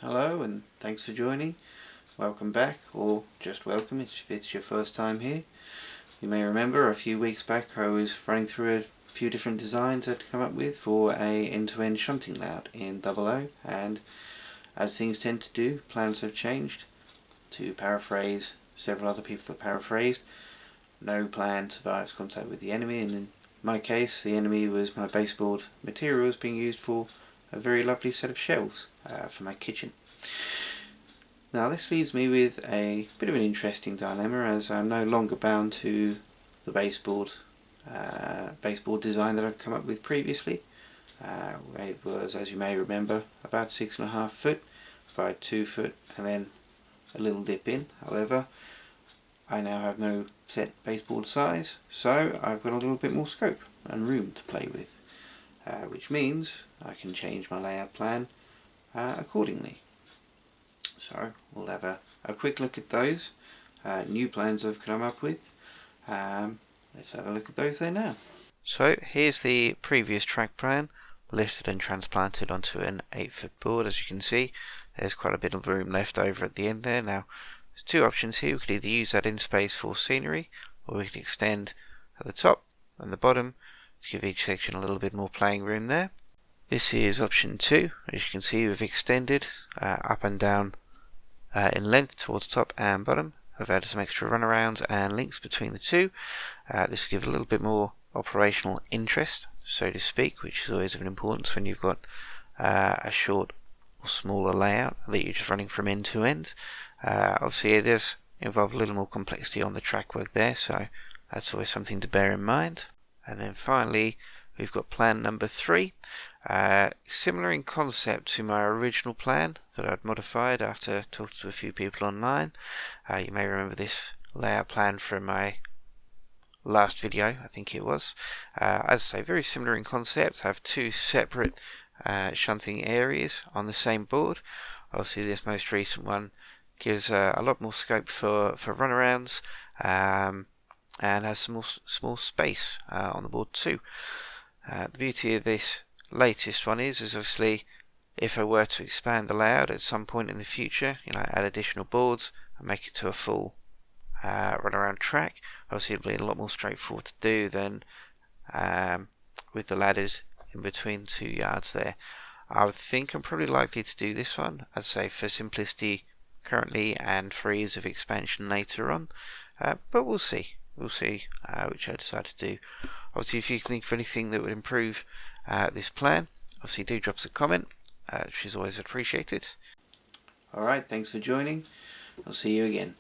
Hello and thanks for joining. Welcome back, or just welcome if it's your first time here. You may remember a few weeks back I was running through a few different designs I'd come up with for a end-to-end shunting layout in 00, and as things tend to do, plans have changed. To paraphrase several other people that paraphrased, no plan survives contact with the enemy, and in my case the enemy was my baseboard materials being used for a very lovely set of shelves for my kitchen. Now this leaves me with a bit of an interesting dilemma, as I'm no longer bound to the baseboard design that I've come up with previously. It was, as you may remember, about 6.5 foot by 2 foot and then a little dip in. However, I now have no set baseboard size, so I've got a little bit more scope and room to play with, which means I can change my layout plan accordingly. So we'll have a quick look at those new plans I've come up with. Let's have a look at those there now. So here's the previous track plan, lifted and transplanted onto an 8-foot board. As you can see, there's quite a bit of room left over at the end there. Now there's two options here. We could either use that in space for scenery, or we can extend at the top and the bottom to give each section a little bit more playing room there. This is option 2. As you can see, we've extended up and down in length towards top and bottom. I've added some extra runarounds and links between the two. This will give a little bit more operational interest, so to speak, which is always of an importance when you've got a short or smaller layout that you're just running from end to end. Obviously it does involve a little more complexity on the track work there, so that's always something to bear in mind. And then finally we've got plan number 3. Similar in concept to my original plan that I'd modified after talking to a few people online. You may remember this layout plan from my last video, I think it was. As I say, very similar in concept. I have two separate shunting areas on the same board. Obviously this most recent one gives a lot more scope for runarounds, and has some more small space on the board too. The beauty of this latest one is obviously if I were to expand the layout at some point in the future, add additional boards and make it to a full runaround track, obviously it'll be a lot more straightforward to do than with the ladders in between 2 yards there. I would think I'm probably likely to do this one, I'd say, for simplicity currently and for ease of expansion later on, but we'll see which I decide to do. Obviously if you think of anything that would improve this plan, obviously do drop us a comment, which is always appreciated. Alright, thanks for joining. I'll see you again.